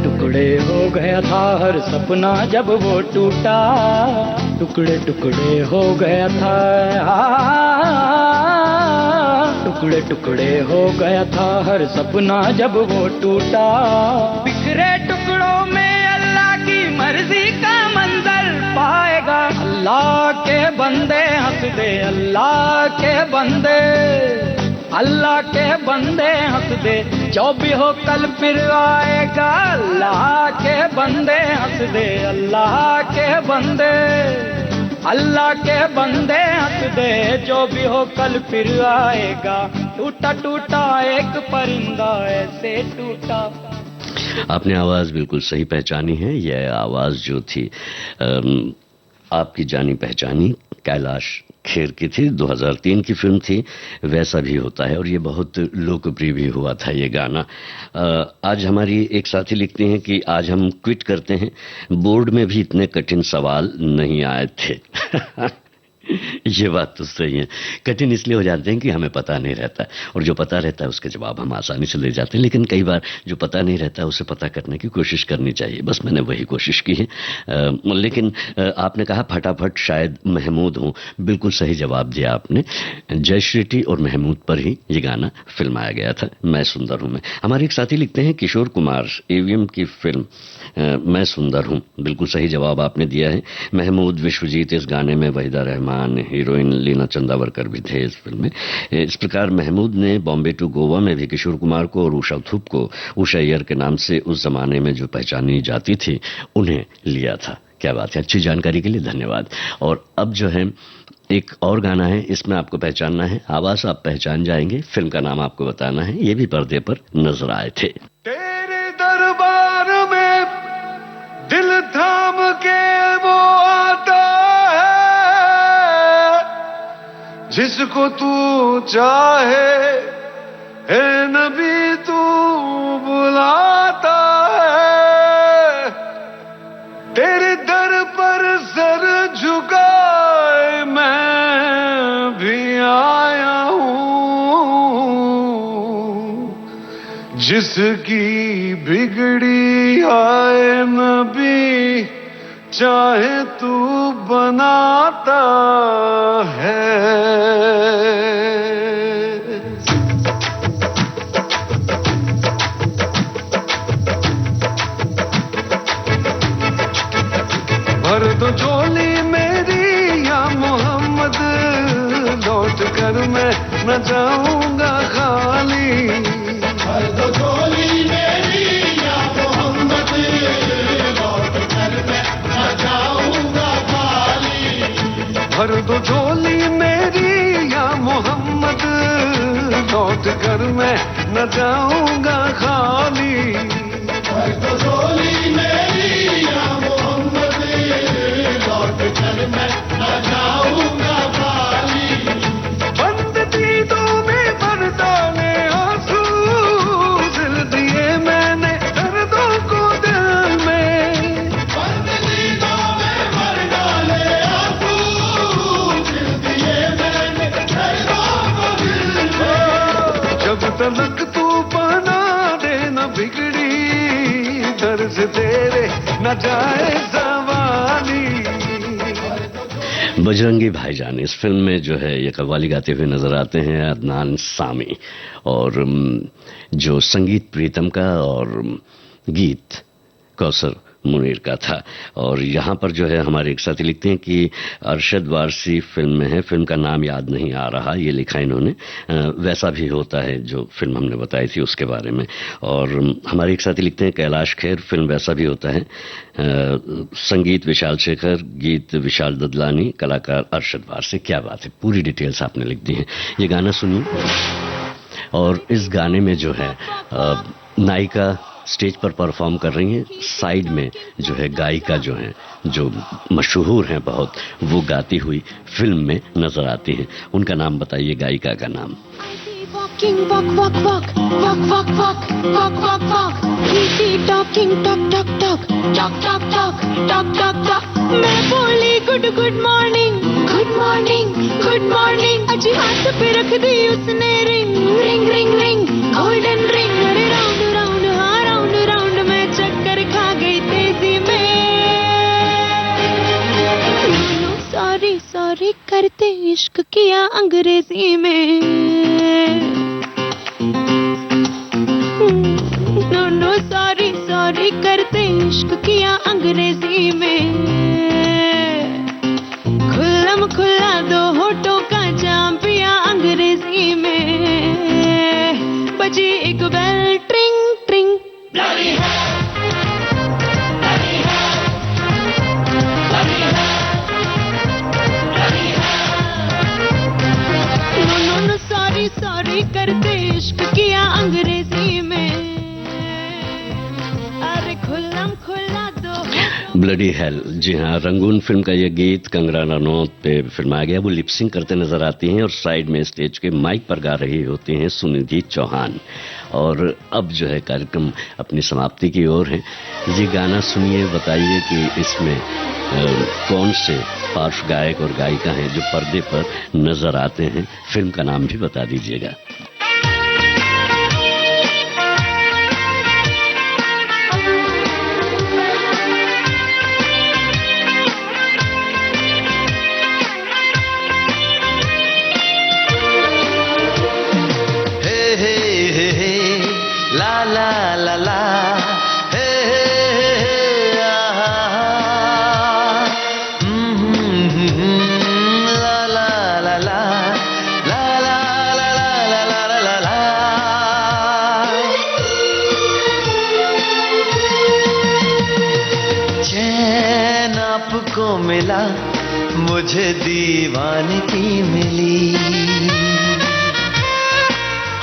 टुकड़े हो गया था हर सपना जब वो टूटा, टुकड़े टुकड़े हो गया था, टुकड़े टुकड़े हो गया था हर सपना जब वो टूटा। बिखरे टुकड़ों में अल्लाह की मर्जी का मंजर पाएगा। अल्लाह के बंदे हंस दे, अल्लाह के बंदे, अल्लाह के बंदे हंस दे, जो भी हो कल फिर आएगा। अल्लाह के बंदे हंस दे, अल्लाह के बंदे, अल्लाह के बंदे हंस दे, जो भी हो कल फिर आएगा। टूटा टूटा एक परिंदा ऐसे टूटा। आपने आवाज़ बिल्कुल सही पहचानी है। यह आवाज़ जो थी आपकी जानी पहचानी कैलाश खेर की थी, 2003 की फिल्म थी वैसा भी होता है, और ये बहुत लोकप्रिय भी हुआ था ये गाना। आज हमारी एक साथी लिखती हैं कि आज हम क्विट करते हैं, बोर्ड में भी इतने कठिन सवाल नहीं आए थे। ये बात तो सही है, कठिन इसलिए हो जाते हैं कि हमें पता नहीं रहता, और जो पता रहता है उसके जवाब हम आसानी से ले जाते हैं, लेकिन कई बार जो पता नहीं रहता उसे पता करने की कोशिश करनी चाहिए। बस मैंने वही कोशिश की है। लेकिन आपने कहा फटाफट शायद महमूद हूँ, बिल्कुल सही जवाब दिया आपने। जय श्रीटी और महमूद पर ही ये गाना फिल्माया गया था, मैं सुंदर हूँ। मैं हमारे एक साथी लिखते हैं किशोर कुमार, एवीएम की फिल्म मैं सुंदर हूँ, बिल्कुल सही जवाब आपने दिया है। महमूद, विश्वजीत, इस गाने में वहीदा रहमान, हीरोइन लीना चंदावरकर भी थे इस फिल्म में। इस प्रकार महमूद ने बॉम्बे टू गोवा में भी किशोर कुमार को और उषा थुप को उषा अय्यर के नाम से उस जमाने में जो पहचानी जाती थी उन्हें लिया था। क्या बात है, अच्छी जानकारी के लिए धन्यवाद। और अब जो है एक और गाना है, इसमें आपको पहचानना है, आवाज आप पहचान जाएंगे, फिल्म का नाम आपको बताना है, ये भी पर्दे पर नजर आए थे। तेरे दरबार में दिल थाम के वो आता है, जिसको तू चाहे है नबी तू बुलाता है। तेरे दर पर सर झुकाए मैं भी आया हूँ, जिसकी बिगड़ी आए नबी चाहे तू बनाता है। भर दो झोली मेरी या मोहम्मद, लौट कर मैं न जाऊंगा खाली। भर दो झोली मेरी या मोहम्मद, लौट कर मैं न जाऊंगा खाली। भर दो झोली मेरी या मोहम्मद, लौट कर मैं न जाऊंगा खाली। भर दो झोली मेरी या मोहम्मद, लौट कर मैं न जाऊंगा खाली। बंद दीदों में भर डाले आंसू, दिल दिए मैंने दर्दों को दिल में। बंद दीदों में भर डाले आंसू, दिल दिए मैंने दर्दों को दिल में। जब तलक तू बना दे न बिगड़ी दर्द तेरे न जाए जवानी। बजरंगी भाईजान, इस फिल्म में जो है ये कव्वाली गाते हुए नजर आते हैं अदनान सामी, और जो संगीत प्रीतम का और गीत कौसर मुनीर का था। और यहाँ पर जो है हमारे एक साथी लिखते हैं कि अरशद वारसी फिल्म में है, फिल्म का नाम याद नहीं आ रहा, ये लिखा इन्होंने। वैसा भी होता है जो फिल्म हमने बताई थी उसके बारे में। और हमारे एक साथी लिखते हैं कैलाश खेर, फिल्म वैसा भी होता है, संगीत विशाल शेखर, गीत विशाल ददलानी, कलाकार अरशद वारसी। क्या बात है, पूरी डिटेल्स आपने लिख दी है। ये गाना सुनिए। और इस गाने में जो है नायिका स्टेज पर परफॉर्म कर रही हैं, साइड में जो है गायिका जो है जो मशहूर हैं बहुत, वो गाती हुई फिल्म में नजर आती हैं। उनका नाम बताइए, गायिका का नाम। Walking, walk, walk, walk, walk, walk, walk, walk, walk, walk. Keep talking, talk, talk, talk, talk, talk, talk, talk, talk, talk. मैं बोली good good morning, good morning, good morning. अजी हाथ पे रख दी उसने ring, ring, ring, ring, golden ring. अरे round round हाँ round round मैं चक्कर खा गई तेजी में। सॉरी सॉरी करते इश्क किया अंग्रेजी में। नो सॉरी सॉरी करते इश्क किया अंग्रेजी में। खुल्लम खुल्ला दो होठों का जाम पिया अंग्रेजी में। बजी एक बेल ट्रिंग ट्रिंग। ब्लडी है, ब्लडी है, ब्लडी है, ब्लडी है। नो सॉरी सॉरी करते इश्क किया अंग्रेजी में। अरे खुल्लम खुल्ला दो। ब्लडी हेल, जी हाँ, रंगून फिल्म का ये गीत कंगना रनौत पे फिल्माया गया। वो लिपसिंग करते नजर आती हैं और साइड में स्टेज के माइक पर गा रही होती हैं सुनिधि चौहान। और अब जो है कार्यक्रम अपनी समाप्ति की ओर है। ये गाना सुनिए, बताइए कि इसमें कौन से पार्श्व गायक और गायिका हैं जो पर्दे पर नजर आते हैं। फिल्म का नाम भी बता दीजिएगा। मिला मुझे दीवानगी मिली,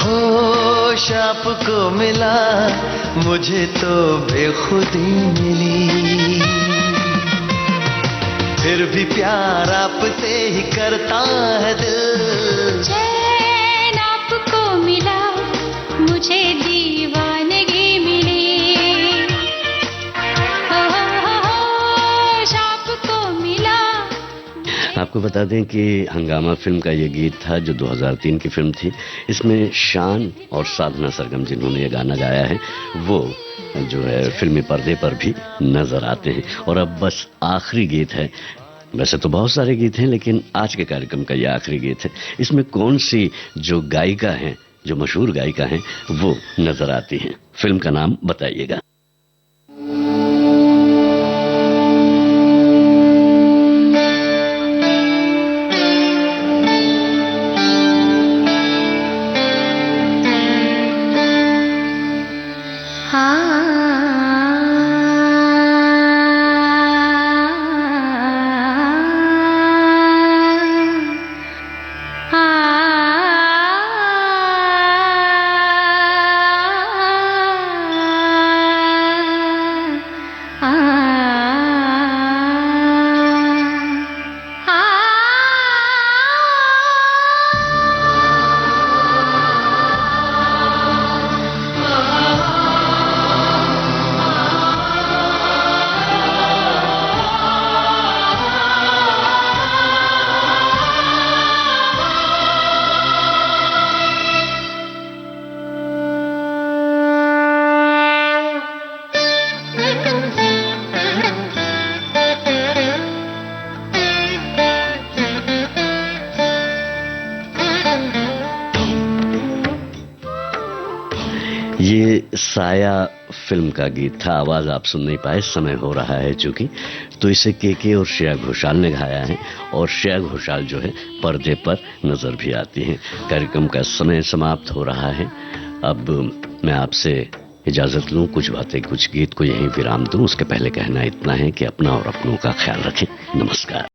होश आपको मिला, मुझे तो बेखुदी मिली। फिर भी प्यार आपसे ही करता है दिल, चैन आपको मिला, मुझे दीवानगी मिली, होश आपको मिला। आपको बता दें कि हंगामा फिल्म का ये गीत था जो 2003 की फिल्म थी। इसमें शान और साधना सरगम जिन्होंने ये गाना गाया है वो जो है फिल्मी पर्दे पर भी नजर आते हैं। और अब बस आखिरी गीत है, वैसे तो बहुत सारे गीत हैं लेकिन आज के कार्यक्रम का ये आखिरी गीत है। इसमें कौन सी जो गायिका हैं, जो मशहूर गायिका हैं वो नजर आती हैं, फिल्म का नाम बताइएगा। ये साया फिल्म का गीत था। आवाज आप सुन नहीं पाए, समय हो रहा है चूंकि, तो इसे के और श्रेया घोषाल ने गाया है और श्रेया घोषाल जो है पर्दे पर नजर भी आती हैं। कार्यक्रम का समय समाप्त हो रहा है। अब मैं आपसे इजाजत लूं, कुछ बातें कुछ गीत को यहीं विराम दूं। उसके पहले कहना इतना है कि अपना और अपनों का ख्याल रखें। नमस्कार।